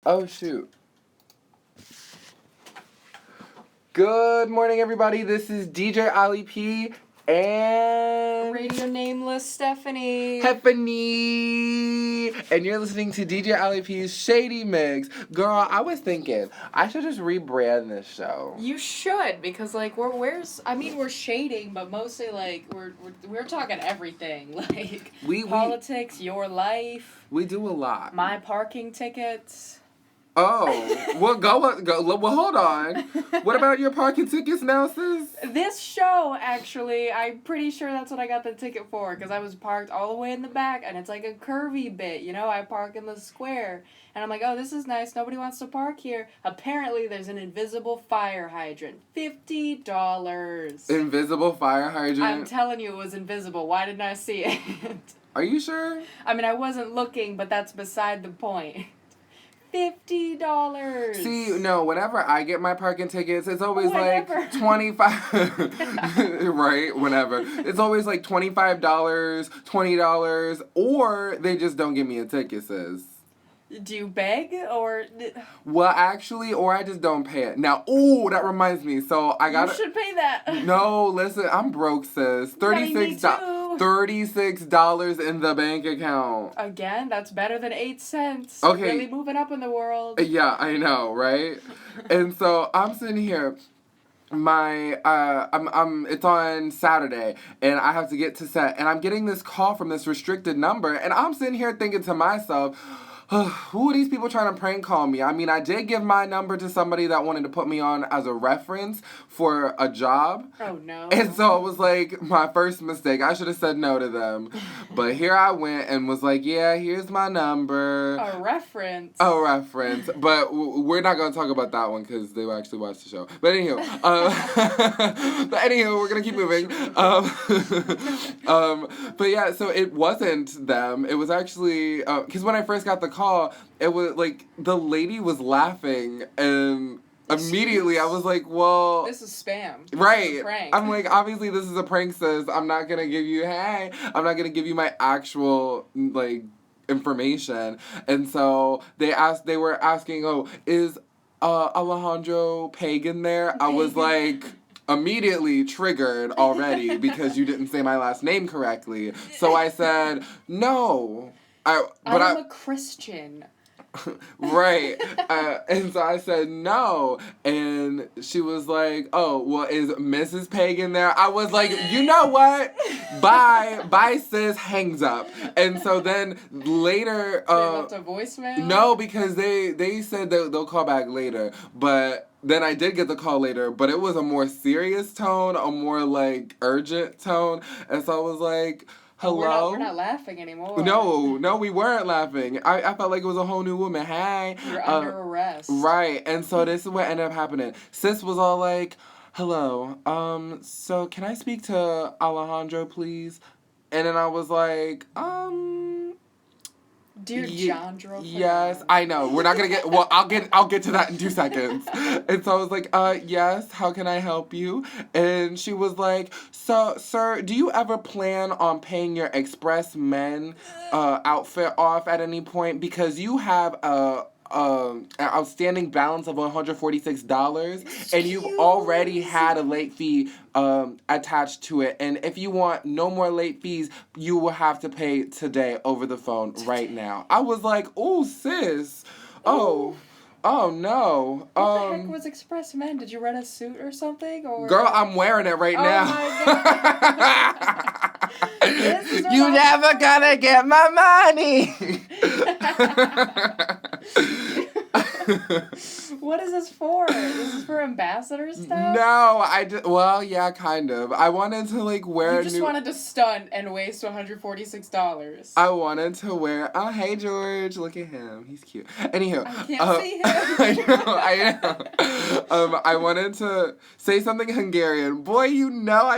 Oh, shoot. Good morning, everybody. This is DJ Ali P and Radio Nameless Stephanie. Headph, and you're listening to DJ Ali P's Shady Mix. Girl, I was thinking I should just rebrand this show. You should, because we're shading, but mostly we're talking everything, like politics, your life. We do a lot. My parking tickets. Oh, well, well, hold on. What about your parking tickets now, sis? This show, actually, I'm pretty sure that's what I got the ticket for, because I was parked all the way in the back, and it's like a curvy bit, you know? I park in the square, and I'm like, oh, this is nice, nobody wants to park here. Apparently, there's an invisible fire hydrant. $50. Invisible fire hydrant? I'm telling you, it was invisible. Why didn't I see it? Are you sure? I mean, I wasn't looking, but that's beside the point. $50. See, no, whenever I get my parking tickets, it's always like 25 right, whenever. It's always like $25, $20, or they just don't give me a ticket, sis. Do you beg, or... Well, actually, or I just don't pay it. Now, ooh, that reminds me. So, I gotta... You should pay that. No, listen, I'm broke, sis. $36 in the bank account. Again, that's better than 8 cents. Okay. Really moving up in the world. Yeah, I know, right? And so, I'm sitting here... it's on Saturday, and I have to get to set, and I'm getting this call from this restricted number, and I'm sitting here thinking to myself, who are these people trying to prank call me? I mean, I did give my number to somebody that wanted to put me on as a reference for a job. Oh, no. And so it was like my first mistake. I should have said no to them. But here I went and was like, yeah, here's my number. A reference. A reference. But we're not going to talk about that one because they will actually watch the show. But anywho, we're going to keep moving. But yeah, so it wasn't them. It was actually, because when I first got the call, it was like the lady was laughing, and immediately I was like, well, this is spam. Right. This is a prank. I'm like, obviously this is a prank, sis. I'm not gonna give you my actual like information. And so they were asking, oh, is Alejandro Pagan there? I was like, immediately triggered already because you didn't say my last name correctly. So I said, no. I'm a Christian. Right. And so I said no. And she was like, oh, well, is Mrs. Pagan there? I was like, you know what? Bye. Bye, sis. Hangs up. And so then later... they left a voicemail? No, because they said they'll call back later. But... Then I did get the call later, but it was a more serious tone, a more, like, urgent tone. And so I was like... Hello? We're not laughing anymore. No, we weren't laughing. I felt like it was a whole new woman. Hey. You're under arrest. Right. And so this is what ended up happening. Sis was all like, hello, so can I speak to Alejandro, please? And then I was like, Dear Jandro. Yes, I know. We're not gonna get. Well, I'll get to that in 2 seconds. And so I was like, yes. How can I help you? And she was like, so, sir, do you ever plan on paying your Express Men outfit off at any point because you have an outstanding balance of $146, and you've already had a late fee attached to it. And if you want no more late fees, you will have to pay today over the phone right now. I was like, oh, sis. Oh no. What the heck was Express Men? Did you rent a suit or something? Or girl, I'm wearing it right now. My God. You never gonna get my money. What is this for? This is for ambassador stuff? No, well, yeah, kind of. I wanted to, like, wear You just wanted to stunt and waste $146. I wanted to wear... Oh, hey, George. Look at him. He's cute. Anywho. I can't see him. I know. I wanted to say something Hungarian. Boy, you know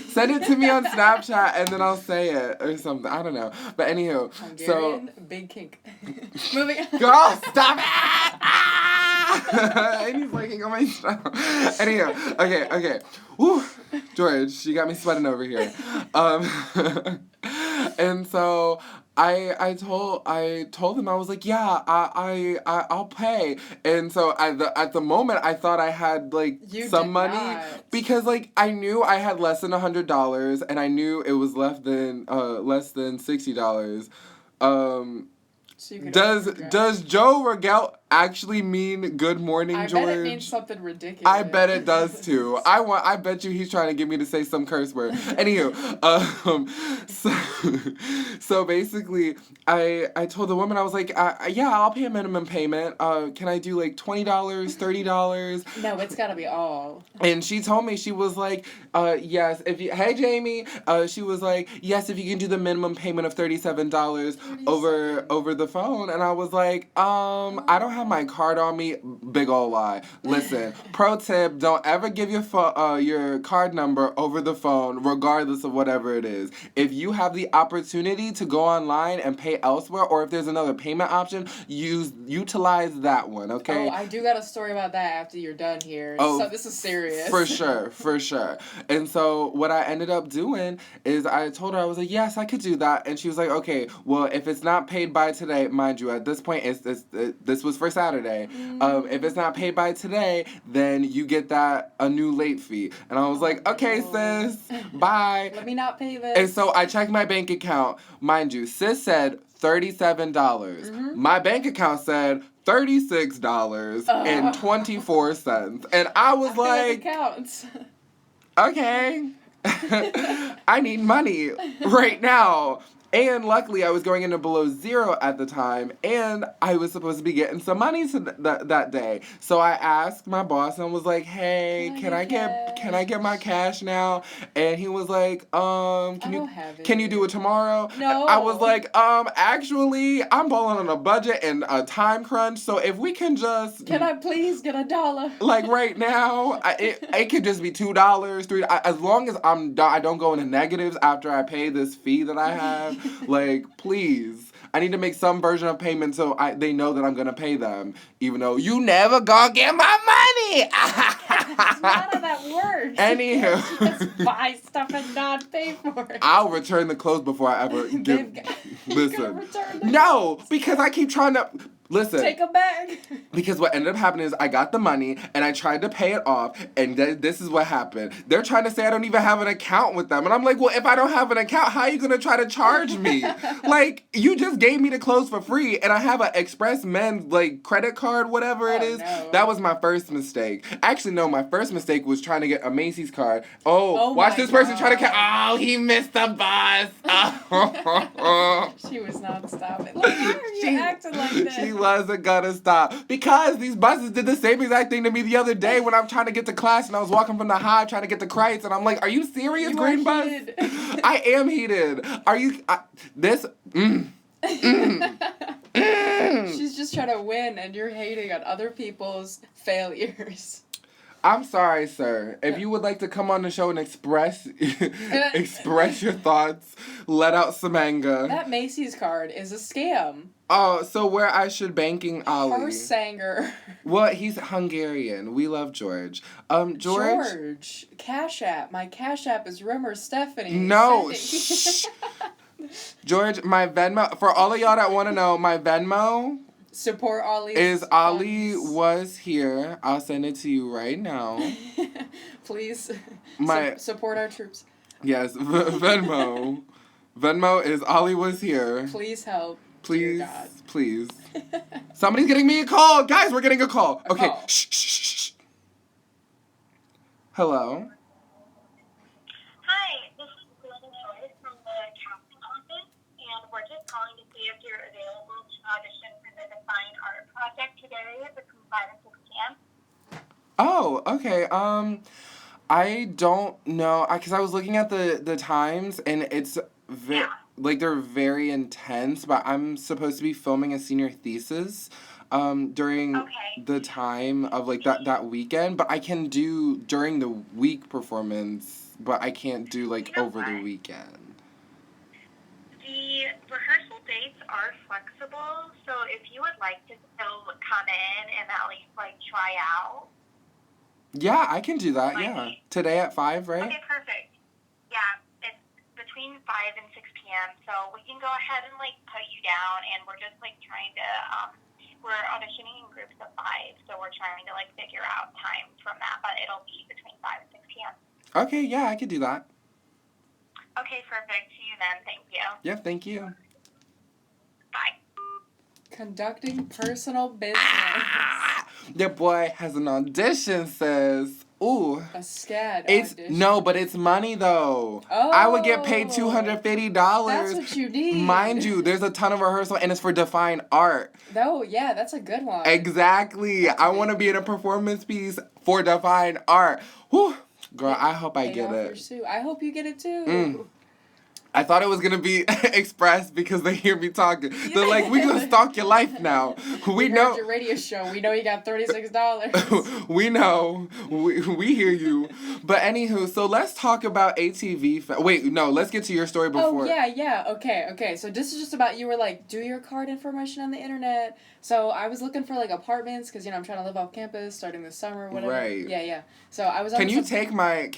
send it to me on Snapchat, and then I'll say it or something. I don't know. But anywho. Hungarian, big kink. Moving on. Girl, stop it! And he's liking on my stuff. Anyhow, okay. Woo, George, you got me sweating over here. And so I told him, I was like, yeah, I'll pay. And so at the moment I thought I had like You some did money not. because like I knew I had less than $100 and I knew it was less than $60. Um So you could does Joe Regel actually mean good morning, I George? bet it means something ridiculous. I bet it does too. I bet you he's trying to get me to say some curse word. Anywho, so basically, I told the woman, I was like, yeah, I'll pay a minimum payment. Can I do like $20, $30? No, it's gotta be all. And she told me, she was like, yes, if you, hey Jamie, she was like, yes, if you can do the minimum payment of $37 over the phone. And I was like, I don't have my card on me. Big ol' lie. Listen, pro tip, don't ever give your card number over the phone, regardless of whatever it is. If you have the opportunity to go online and pay elsewhere, or if there's another payment option, utilize that one, okay? Oh, I do got a story about that after you're done here. Oh, so this is serious. For sure. And so what I ended up doing is I told her, I was like, yes, I could do that. And she was like, okay, well, if it's not paid by today, mind you, at this point, this was for Saturday. If it's not paid by today, then you get a new late fee. And I was like, okay, sis, bye. Let me not pay this. And so I checked my bank account. Mind you, sis said $37. My bank account said $36.24. And I was like, counts. okay, I need money right now. And luckily, I was going into below zero at the time, and I was supposed to be getting some money that day. So I asked my boss and was like, "Hey, can I get my cash now?" And he was like, "Can you do it tomorrow?" No. I was like, actually, I'm balling on a budget and a time crunch. So if we can just Can I please get $1? like right now, it could just be $2, $3. As long as I don't go into negatives after I pay this fee that I have. Like, please. I need to make some version of payment so they know that I'm going to pay them. Even though you never gonna get my money. That's not how that works. Anywho. You just buy stuff and not pay for it. I'll return the clothes before I ever give. Listen. No, because I keep trying to. Listen. Take them back. Because what ended up happening is I got the money and I tried to pay it off, and this is what happened. They're trying to say I don't even have an account with them. And I'm like, well, if I don't have an account, how are you going to try to charge me? Like, you just gave me the clothes for free, and I have an Express Men's, like, credit card, whatever it is. No. That was my first mistake. Actually, no, my first mistake was trying to get a Macy's card. Oh watch this person try to oh, he missed the bus. She was not stopping. Like, why are you acting like this? She wasn't gonna stop. Because these buses did the same exact thing to me the other day when I'm trying to get to class and I was walking from the Hive trying to get to Kreitz, and I'm like, are you serious, Green Bus? I am heated. Are you... She's just trying to win, and you're hating on other people's failures. I'm sorry, sir. If you would like to come on the show and express your thoughts, let out some anger. That Macy's card is a scam. Oh, so where I should banking Ollie? Horsanger. Well, he's Hungarian. We love George. George. Cash App. My Cash App is Rumor Stephanie. No. George, my Venmo, for all of y'all that want to know, my Venmo... Support Ollie's is Ollie was here. I'll send it to you right now. Please support our troops. Yes, Venmo. Venmo is Ollie was here. Please help. Please, please. Somebody's getting me a call. Guys, we're getting a call. Okay. Call. Shh. Hello. Hi, this is Glenn Joyce from the casting office, and we're just calling to see if you're available to audition for the Define Art project today between 5 and 6 p.m. Oh, okay. I don't know, because I was looking at the times, and it's they're very intense, but I'm supposed to be filming a senior thesis during the time of like that weekend, but I can do during the week performance, but I can't do like over the weekend. The rehearsal dates are flexible, so if you would like to still come in and at least like try out. Yeah, I can do that. Yeah, today at 5, right? Okay, perfect. Yeah, it's between 5 and 6 p.m. p.m. So we can go ahead and like put you down, and we're just like trying to we're auditioning in groups of 5, so we're trying to like figure out time from that, but it'll be between 5 and 6 p.m. Okay, yeah, I could do that. Okay, perfect. See you then. Thank you. Yeah, thank you. Bye. Conducting personal business. Your boy has an audition, sis. Ooh. A SCAD It's audition. no, but it's money though. Oh. I would get paid $250. That's what you need. Mind you, there's a ton of rehearsal and it's for Define Art. Oh, yeah, that's a good one. Exactly. I want to be in a performance piece for Define Art. Whew. Girl, I hope I get it. I hope you get it too. I thought it was going to be expressed because they hear me talking. They're like, we're going to stalk your life now. We know. Heard your radio show. We know you got $36. We know. We hear you. But anywho, so let's talk about ATV. Wait, no, let's get to your story before. Oh, yeah. Okay. So this is just about, you were like, do your card information on the internet. So I was looking for like apartments because, you know, I'm trying to live off campus starting this summer or whatever. Right. Yeah. So I was on Can you take my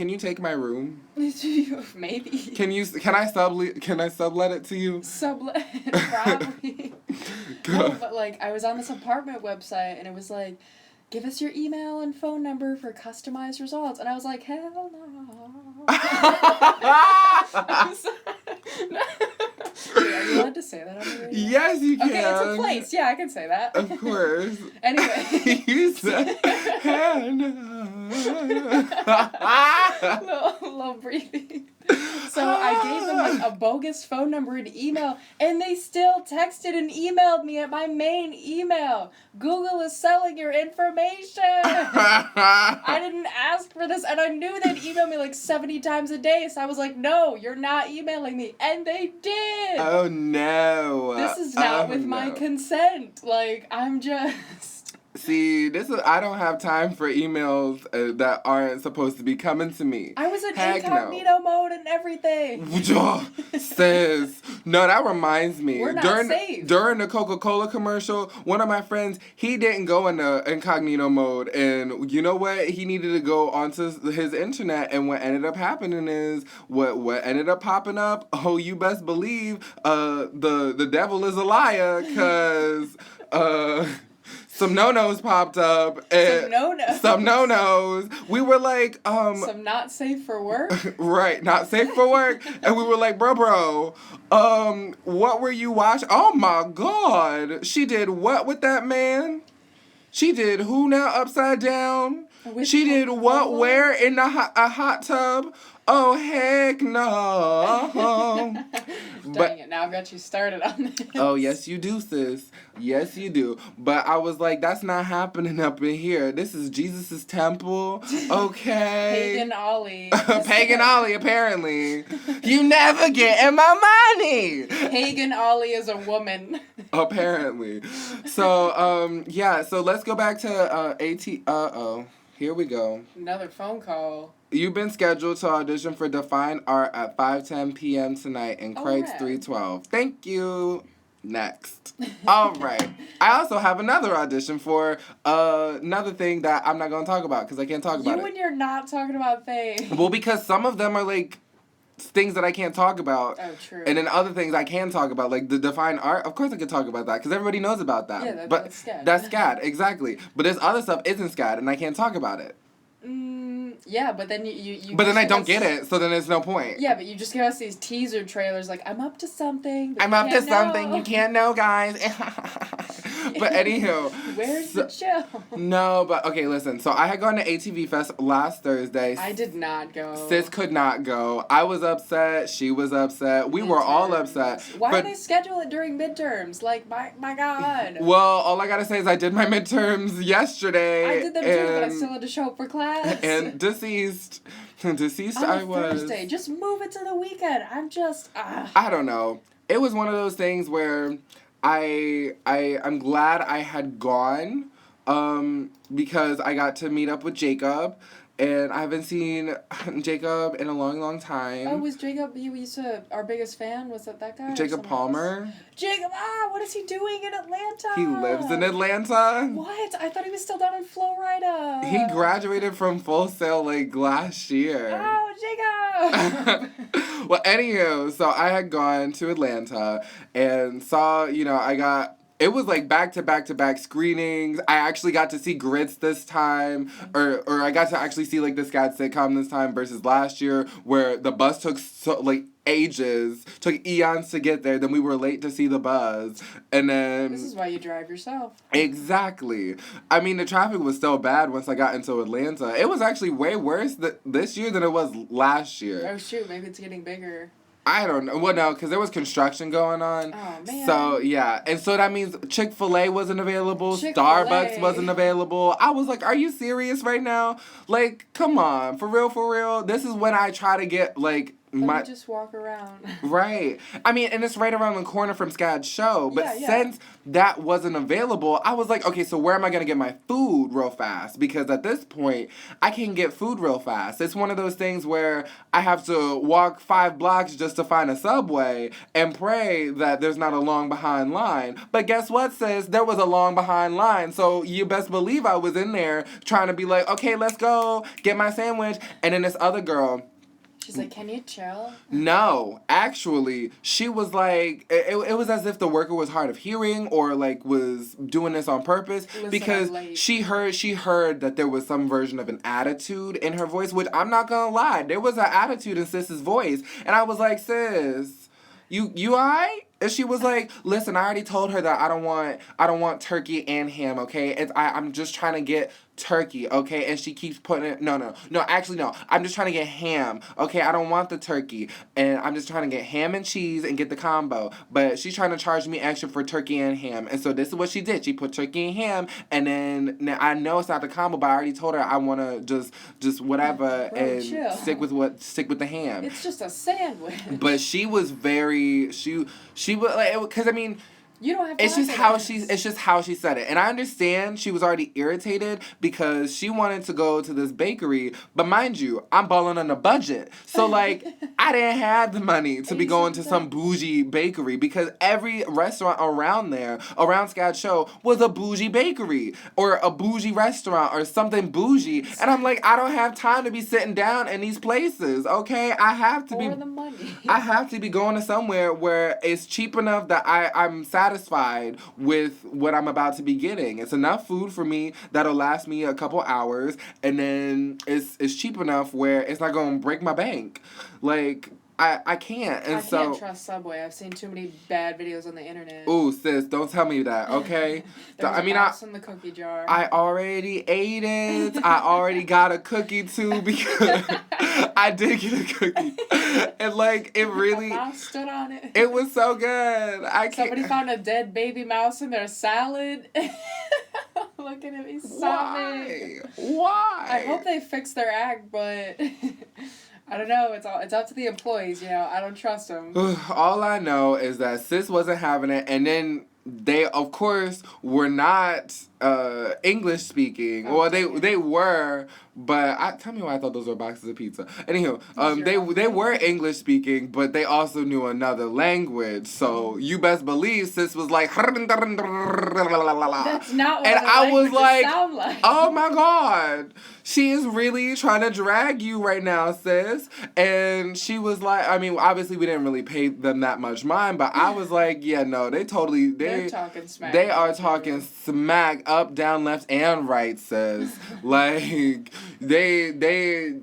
room? Maybe. Can I sublet it to you? Sublet, probably. No, but like I was on this apartment website and it was like, give us your email and phone number for customized results, and I was like, hell no. I'm sorry. Are you allowed to say that on the radio? Yes, you can. Okay, it's a place. Yeah, I can say that. Of course. Anyway. You said Hannah. little breathing. So I gave them like a bogus phone number and email, and they still texted and emailed me at my main email. Google is selling your information. I didn't ask for this, and I knew they'd email me like 70 times a day, so I was like, no, you're not emailing me. And they did. Oh, no. This is not with my consent. Like, I'm just... See, I don't have time for emails that aren't supposed to be coming to me. I was in incognito mode and everything. Sis. No, that reminds me. We're not safe. During the Coca-Cola commercial, one of my friends, he didn't go into incognito mode. And you know what? He needed to go onto his internet. And what ended up happening is, what ended up popping up, oh, you best believe, the devil is a liar. Because, some no-nos popped up. Some no-nos. We were like, some not safe for work? Right, not safe for work. And we were like, bro, what were you watching? Oh my God. She did what with that man? She did who now upside down? She did what where in a hot tub? Oh, heck no. Dang it, now I've got you started on this. Oh, yes, you do, sis. Yes, you do. But I was like, that's not happening up in here. This is Jesus' temple. Okay. Pagan Ollie. Pagan Ollie, apparently. You never get in my money. Pagan Ollie is a woman. Apparently. So, yeah, so let's go back to here we go. Another phone call. You've been scheduled to audition for Define Art at 5:10 p.m. tonight in Craig's 312. Thank you. Next. All right. I also have another audition for another thing that I'm not going to talk about because I can't talk about it. You and you're not talking about things. Well, because some of them are like things that I can't talk about. Oh, true. And then other things I can talk about, like the Define Art. Of course I can talk about that because everybody knows about that. Yeah, but that's SCAD. That's SCAD, exactly. But there's other stuff isn't SCAD and I can't talk about it. Yeah, but then you But then I don't get it, so then there's no point. Yeah, but you just give us these teaser trailers like, I'm up to something. I'm up to something. You can't know, guys. But anywho. Where's the show? No, but okay, listen. So I had gone to ATV Fest last Thursday. I did not go. Sis could not go. I was upset. She was upset. We were all upset. Why do they schedule it during midterms? Like, my God. Well, all I gotta say is I did my midterms yesterday. I did them too, but I still had to show up for class. And deceased I was. Thursday. Just move it to the weekend. I'm just. I don't know. It was one of those things where I'm glad I had gone because I got to meet up with Jacob. And I haven't seen Jacob in a long, long time. Oh, was Jacob, you used to, our biggest fan? Was that guy? Jacob Palmer. Else? Jacob, what is he doing in Atlanta? He lives in Atlanta. What? I thought he was still down in Florida. He graduated from Full Sail like last year. Oh, Jacob! Well, anywho, so I had gone to Atlanta and saw, it was like back to back to back screenings. I actually got to see Grits this time, or I got to actually see like the Scat sitcom this time versus last year, where the bus took ages, took eons to get there. Then we were late to see the buzz, and then This is why you drive yourself. Exactly. I mean, the traffic was still bad once I got into Atlanta. It was actually way worse this year than it was last year. Oh shoot, maybe it's getting bigger. I don't know. Well, no, because there was construction going on. Oh, man. So, yeah. And so that means Chick-fil-A wasn't available. Chick-fil-A. Starbucks wasn't available. I was like, are you serious right now? Like, come on. For real, for real. This is when I try to get, like, Let me just walk around. Right. I mean, and it's right around the corner from Scad's show. But Yeah. since that wasn't available, I was like, okay, so where am I going to get my food real fast? Because at this point, I can get food real fast. It's one of those things where I have to walk 5 blocks just to find a Subway and pray that there's not a long behind line. But guess what, sis? There was a long behind line. So you best believe I was in there trying to be like, okay, let's go get my sandwich. And then this other girl... She's like, can you chill? No, actually, she was like, it was as if the worker was hard of hearing or like was doing this on purpose. Listen, because I'm late. she heard that there was some version of an attitude in her voice, which I'm not gonna lie, there was an attitude in Sis's voice, and I was like, sis, you alright? And she was like, listen, I already told her that I don't want turkey and ham, okay? I'm just trying to get turkey, okay? And she keeps putting it, no, actually, no. I'm just trying to get ham, okay? I don't want the turkey. And I'm just trying to get ham and cheese and get the combo. But she's trying to charge me extra for turkey and ham. And so this is what she did. She put turkey and ham, and then now I know it's not the combo, but I already told her I want to just whatever and chill. stick with the ham. It's just a sandwich. But she was very, she was like, because I mean, You don't have to it's just how she said it. And I understand she was already irritated because she wanted to go to this bakery, but mind you, I'm balling on a budget. So like I didn't have the money to be going to some bougie bakery because every restaurant around Scad Show was a bougie bakery or a bougie restaurant or something bougie. And I'm like, I don't have time to be sitting down in these places, okay? I have to For the money. I have to be going to somewhere where it's cheap enough that I'm satisfied with what I'm about to be getting. It's enough food for me that'll last me a couple hours, and then it's cheap enough where it's not going to break my bank. Like, I can't. And I can't trust Subway. I've seen too many bad videos on the internet. Ooh, sis, don't tell me that, okay? There's a mouse in the cookie jar. I already ate it. I already got a cookie too because I did get a cookie. And like it really A mouse stood on it. It was so good. Somebody found a dead baby mouse in their salad. Looking at me sobbing. Why? I hope they fix their act, but I don't know. It's up to the employees, I don't trust them. All I know is that sis wasn't having it, and then they, of course, were not English speaking. Okay. Well, they were, but tell me why I thought those were boxes of pizza. Anywho, they were English speaking, but they also knew another language. So you best believe sis was like, That's not what and I was like, sound like. oh my God, she is really trying to drag you right now, sis. And she was like, I mean, obviously we didn't really pay them that much mind, but I was like, yeah, no, they're talking smack. They are talking smack up, down, left, and right, sis. Like, the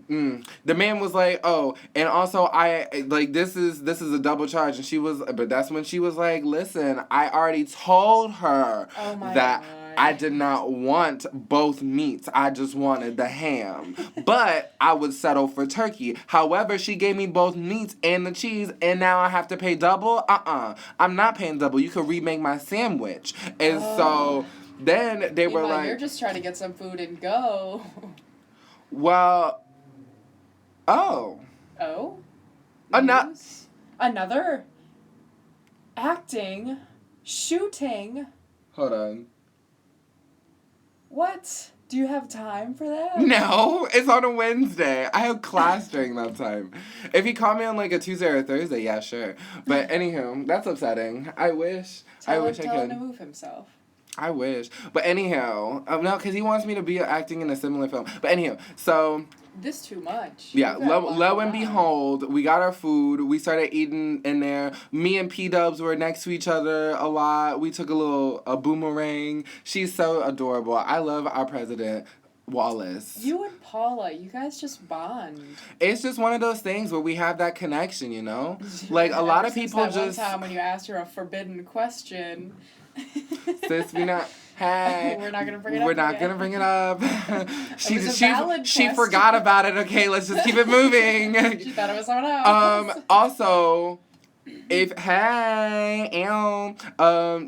man was like, oh, and also this is a double charge. And but that's when she was like, listen, I already told her that I did not want both meats. I just wanted the ham. But I would settle for turkey. However, she gave me both meats and the cheese, and now I have to pay double? I'm not paying double. You could remake my sandwich. And so then they were like... You're just trying to get some food and go. Well... Oh? Another acting, shooting... Hold on. What? Do you have time for that? No, it's on a Wednesday. I have class during that time. If you call me on like a Tuesday or a Thursday, yeah, sure. But anywho, that's upsetting. I wish I Tell could. him to move himself. I wish. But anyhow, no, because he wants me to be acting in a similar film. But anyhow, so... This too much. Yeah, You got a lot lo going and on. behold, we got our food. We started eating in there. Me and P-Dubs were next to each other a lot. We took a boomerang. She's so adorable. I love our president, Wallace. You and Paula, you guys just bond. It's just one of those things where we have that connection, you know? Like, a lot of people That just... one time when you asked her a forbidden question. Sis, we not... Hey, we're not gonna bring it up. We're not again. gonna bring it up. She valid forgot about it. Okay, let's just keep it moving. She thought it was someone else. Also,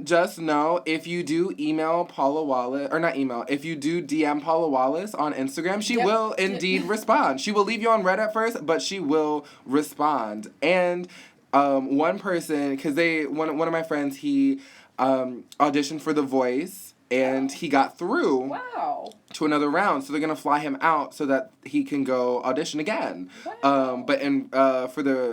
just know if you do email Paula Wallace, or not email, if you do DM Paula Wallace on Instagram, she will indeed respond. She will leave you on red at first, but she will respond. And one person, because one of my friends, he auditioned for The Voice. And he got through. Wow. To another round, so they're gonna fly him out so that he can go audition again. Wow.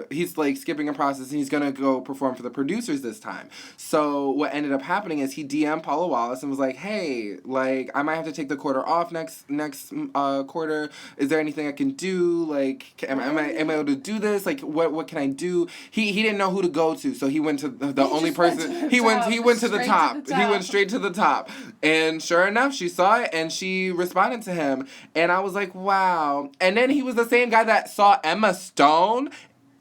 He's like skipping a process, and he's gonna go perform for the producers this time. So what ended up happening is he DM'd Paula Wallace and was like, "Hey, like I might have to take the quarter off next quarter. Is there anything I can do? Like, am I able to do this? Like, what can I do?" He didn't know who to go to, so he went to the only person. He went to the top. He went straight to the top, and sure enough, she saw it and she responded to him, and I was like, wow. And then he was the same guy that saw Emma Stone,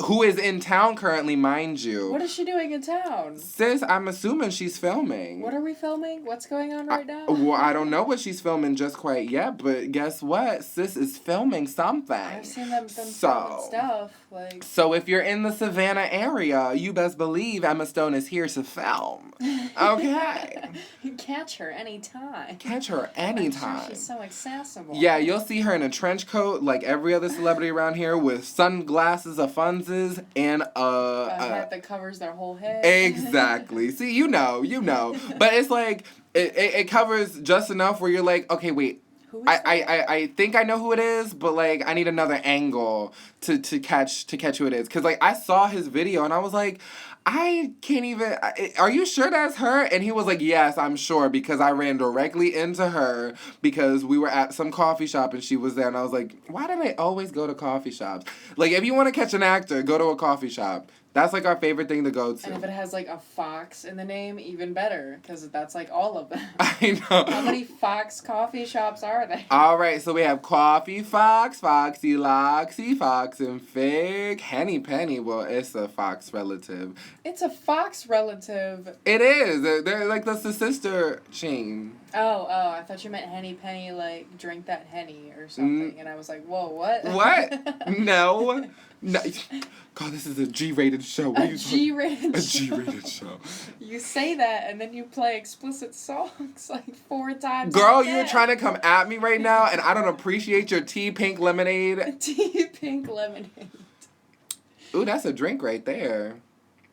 who is in town currently, mind you. What is she doing in town? Sis, I'm assuming she's filming. What are we filming? What's going on right now? Well, I don't know what she's filming just quite yet, but guess what? Sis is filming something. I've seen them filming stuff. So if you're in the Savannah area, you best believe Emma Stone is here to film. Okay. Catch her anytime. Catch her anytime. I'm sure she's so accessible. Yeah, you'll see her in a trench coat like every other celebrity around here with sunglasses, a funses, and a hat that covers their whole head. Exactly. See, you know. But it's like, it covers just enough where you're like, okay, wait. I think I know who it is, but like I need another angle to catch who it is. Cause like I saw his video and I was like, I can't even. Are you sure that's her? And he was like, yes, I'm sure, because I ran directly into her because we were at some coffee shop and she was there, and I was like, why do they always go to coffee shops? Like, if you want to catch an actor, go to a coffee shop. That's like our favorite thing to go to. And if it has like a Fox in the name, even better, because that's like all of them. I know. How many Fox coffee shops are there? All right, so we have Coffee Fox, Foxy Loxy, Fox and Fig, Henny Penny. Well, it's a Fox relative. It's a Fox relative. It is. They're like that's the sister chain. Oh, I thought you meant Henny Penny, like drink that Henny or something. And I was like, whoa, what? What? No. God, this is a G-rated show. A G-rated show. You say that, and then you play explicit songs like 4 times. Girl, you're trying to come at me right now, and I don't appreciate your tea pink lemonade. Tea pink lemonade. Ooh, that's a drink right there.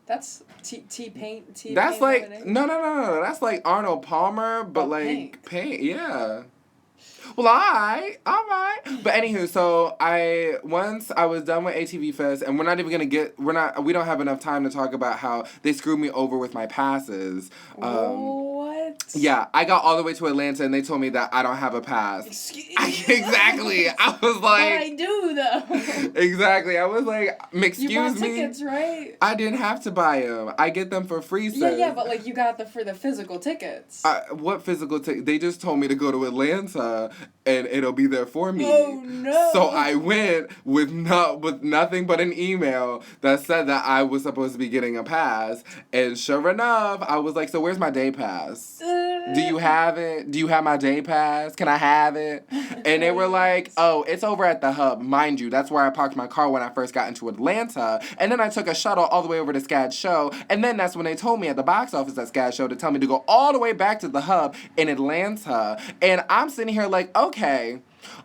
That's tea paint. That's like lemonade? No. That's like Arnold Palmer, but like paint. Yeah. Well, all right. But anywho, so once I was done with ATV Fest, and we don't have enough time to talk about how they screwed me over with my passes. What? Yeah, I got all the way to Atlanta, and they told me that I don't have a pass. Exactly. I was like... But I do, though. Exactly. I was like, excuse me? You bought tickets, right? I didn't have to buy them. I get them for free, sis. Yeah, but like you got for the physical tickets. What physical tickets? They just told me to go to Atlanta, and it'll be there for me. Oh, no. So I went with nothing but an email that said that I was supposed to be getting a pass, and sure enough, I was like, so where's my day pass? Do you have it? Do you have my day pass? Can I have it? And they were like, oh, it's over at the hub. Mind you, that's where I parked my car when I first got into Atlanta. And then I took a shuttle all the way over to SCAD Show. And then that's when they told me at the box office at SCAD Show to tell me to go all the way back to the hub in Atlanta. And I'm sitting here like, okay,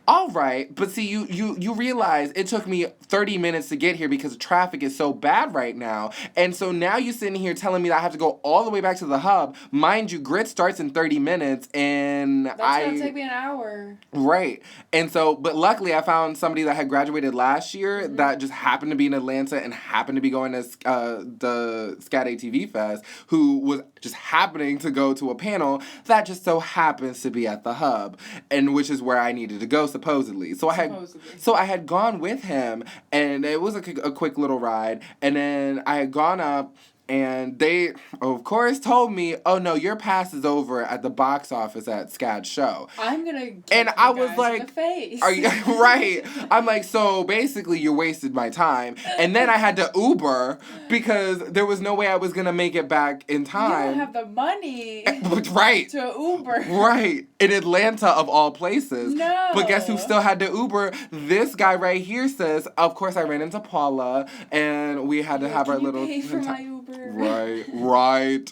All right, but see, you realize it took me 30 minutes to get here because traffic is so bad right now. And so now you're sitting here telling me that I have to go all the way back to the hub. Mind you, grid starts in 30 minutes, and That's gonna take me an hour. Right. And so, but luckily I found somebody that had graduated last year that just happened to be in Atlanta and happened to be going to the Scat ATV Fest, who was just happening to go to a panel that just so happens to be at the hub, and which is where I needed to go supposedly. So I had gone with him, and it was a quick little ride, and then I had gone up. And they, of course, told me, "Oh no, your pass is over at the box office at Scad's show." I'm gonna get and you I was guys like, in the face. "Are you right?" I'm like, "So basically, you wasted my time." And then I had to Uber because there was no way I was gonna make it back in time. You don't have the money. Right. To Uber. Right. In Atlanta, of all places. No. But guess who still had to Uber? This guy right here says, of course, I ran into Paula, and we had to have our little... Pay for my Uber? Right.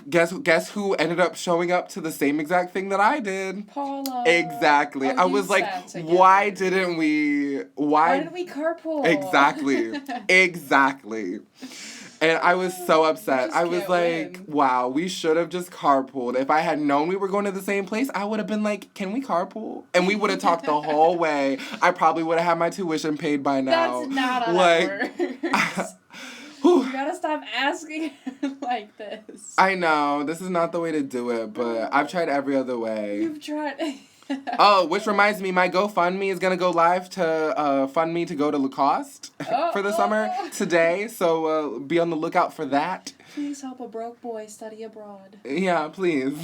Guess who ended up showing up to the same exact thing that I did? Paula. Exactly. Oh, I was like, why didn't we... Why didn't we carpool? Exactly. And I was so upset. I was like, wow, we should have just carpooled. If I had known we were going to the same place, I would have been like, can we carpool? And we would have talked the whole way. I probably would have had my tuition paid by now. That's not how that works. You gotta stop asking like this. I know. This is not the way to do it, but I've tried every other way. You've tried... Oh, which reminds me, my GoFundMe is going to go live to fund me to go to Lacoste for the summer today. So be on the lookout for that. Please help a broke boy study abroad. Yeah, please.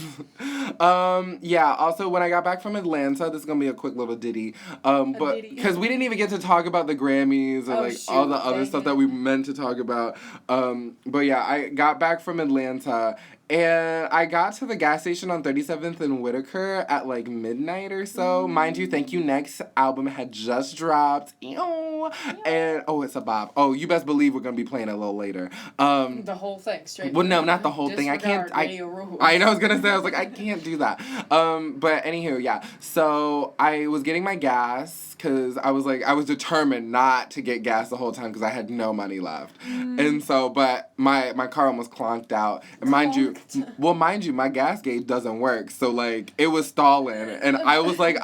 Also, when I got back from Atlanta, this is going to be a quick little ditty. But because we didn't even get to talk about the Grammys or all the other stuff that we meant to talk about. But yeah, I got back from Atlanta. And I got to the gas station on 37th and Whitaker at like midnight or so. Mind you, Thank You Next album had just dropped. Ew. And, it's a bop. Oh, you best believe we're going to be playing it a little later. The whole thing, straight. Well, no, not the whole thing. I can't. I know. I was going to say, I was like, I can't do that. But anywho, yeah. So I was getting my gas. Because I was determined not to get gas the whole time because I had no money left. And so, but my car almost clonked out. And mind you, my gas gauge doesn't work. So, like, it was stalling. And I was like,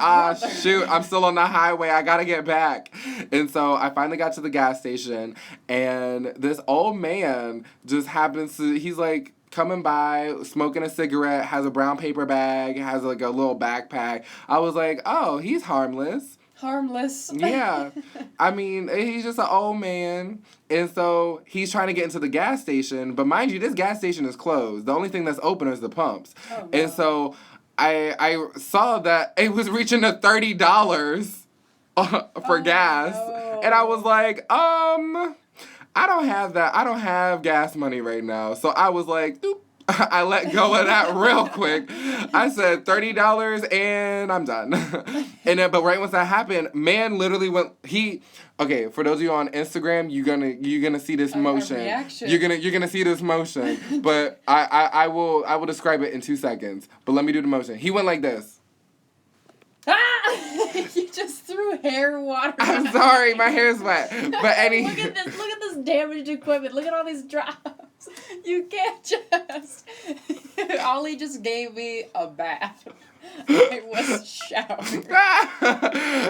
shoot, I'm still on the highway. I got to get back. And so I finally got to the gas station. And this old man just happens to, he's like, coming by, smoking a cigarette, has a brown paper bag, has like a little backpack. I was like, oh, he's harmless. Harmless. Yeah. I mean, he's just an old man. And so he's trying to get into the gas station. But mind you, this gas station is closed. The only thing that's open is the pumps. Oh, no. And so I saw that it was reaching to $30 for gas. No. And I was like, I don't have that. I don't have gas money right now. So I was like, doop. I let go of that real quick. I said $30 and I'm done. And then, but right once that happened, man literally went. Okay, for those of you on Instagram, you're gonna see this motion. You're gonna see this motion. But I will describe it in 2 seconds. But let me do the motion. He went like this. You just threw hair water. I'm sorry, my hair's wet. But Look at this damaged equipment. Look at all these drops. You can't just. Ollie just gave me a bath. I was showering.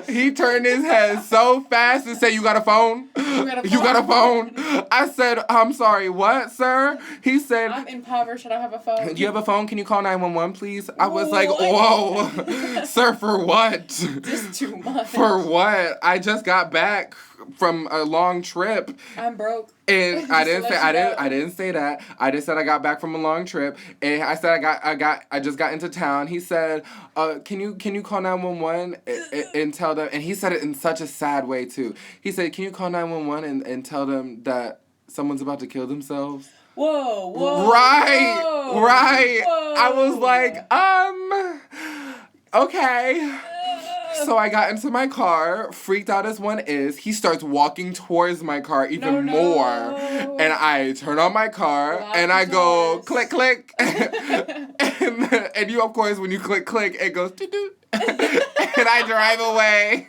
He turned his head so fast and said, "You got a phone? You got a phone?" I said, "I'm sorry, what, sir?" He said, "I'm impoverished. I don't have a phone." "Do you have a phone? Can you call 911, please?" I was like, "Whoa, sir, for what?" Just too much. For what? I just got back from a long trip. I'm broke. And I didn't say that. I just said I got back from a long trip, and I said I just got into town. He said, can you call 911 and tell them? And he said it in such a sad way too. He said, "Can you call 911 and tell them that someone's about to kill themselves?" Whoa. Right. Whoa. I was like, okay. So I got into my car, freaked out as one is. He starts walking towards my car even more. And I turn on my car, and I go, click, click. and you, of course, when you click, click, it goes, doo-doo. and I drive away.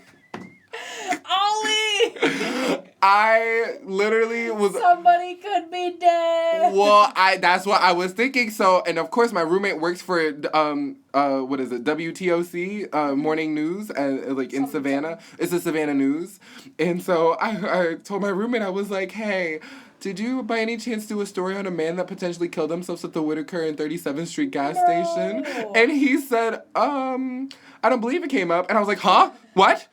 Ollie! I literally was. Somebody could be dead. Well, that's what I was thinking. So, and of course, my roommate works for what is it? WTOC morning news, like in Savannah. It's the Savannah News, and so I told my roommate, I was like, hey. Did you, by any chance, do a story on a man that potentially killed himself at the Whitaker and 37th Street gas station? And he said, I don't believe it came up. And I was like, huh? What?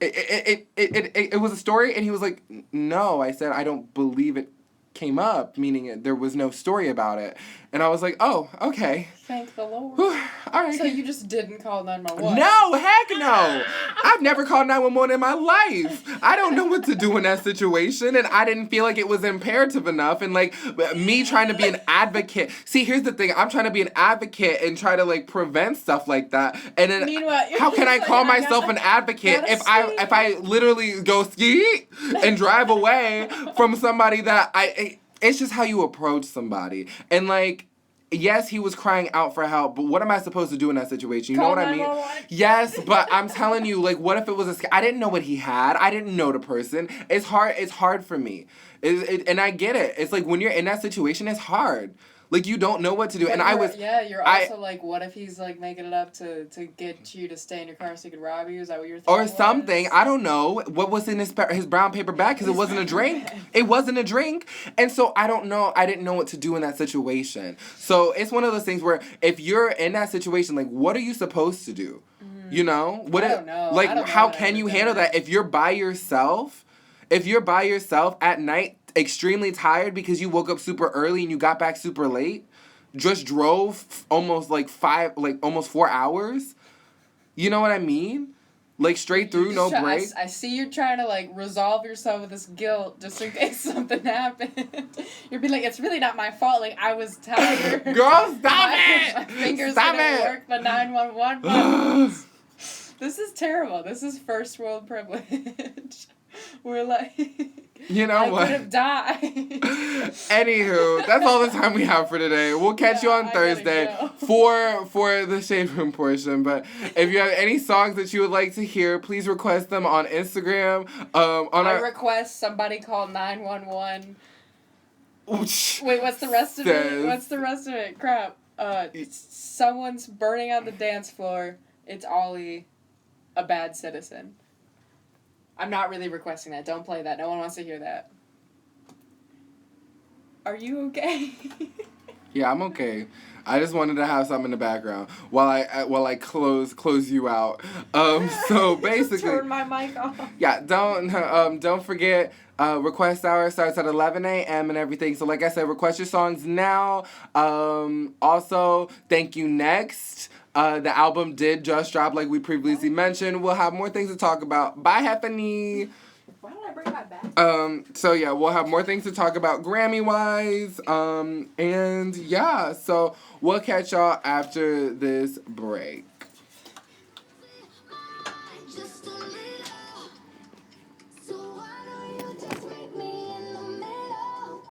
It was a story? And he was like, no. I said, I don't believe it came up, meaning there was no story about it. And I was like, oh, okay. Thank the Lord. All right. So you just didn't call 911? No, heck no. I've never called 911 in my life. I don't know what to do in that situation, and I didn't feel like it was imperative enough. And like me trying to be an advocate. See, here's the thing. I'm trying to be an advocate and try to like prevent stuff like that. And then meanwhile, how can I call myself an advocate if I literally go ski and drive away from somebody that it's just how you approach somebody. And like, yes, he was crying out for help, but what am I supposed to do in that situation? You know what I mean? Yes, but I'm telling you, like, what if it was I didn't know what he had. I didn't know the person. It's hard for me. And I get it. It's like when you're in that situation, it's hard. Like, you don't know what to do. But and you're also like, what if he's like making it up to get you to stay in your car so he could rob you? Is that what you're thinking? Or something. I don't know. What was in his brown paper bag? Because it wasn't a drink. It wasn't a drink. And so I don't know. I didn't know what to do in that situation. So it's one of those things where if you're in that situation, like, what are you supposed to do? You know? I don't know. Like, I don't know how what I can would you do. handle that if you're by yourself? If you're by yourself at night, extremely tired because you woke up super early and you got back super late, just drove almost almost 4 hours. You know what I mean? Like straight through, no break. I see you're trying to like resolve yourself with this guilt just in case something happened. You're being like, it's really not my fault. Like I was tired. Girl, stop it! My fingers Stop didn't it! work the 911 buttons. This is terrible. This is first world privilege. We're like, you know I what? could have died. Anywho, that's all the time we have for today. We'll catch you on Thursday for the Shade Room portion. But if you have any songs that you would like to hear, please request them on Instagram. I request somebody call 911. Wait, what's the rest of it? What's the rest of it? Crap. Someone's burning on the dance floor. It's Ollie, a bad citizen. I'm not really requesting that. Don't play that. No one wants to hear that. Are you okay? Yeah, I'm okay. I just wanted to have something in the background while I close you out. So basically, turn my mic off. Yeah, don't forget. Request hour starts at 11 a.m. and everything. So like I said, request your songs now. Also, Thank You Next. The album did just drop, like we previously mentioned. We'll have more things to talk about. Bye, Heffany. Why don't I bring my bag? So yeah, we'll have more things to talk about Grammy-wise. And yeah, so we'll catch y'all after this break.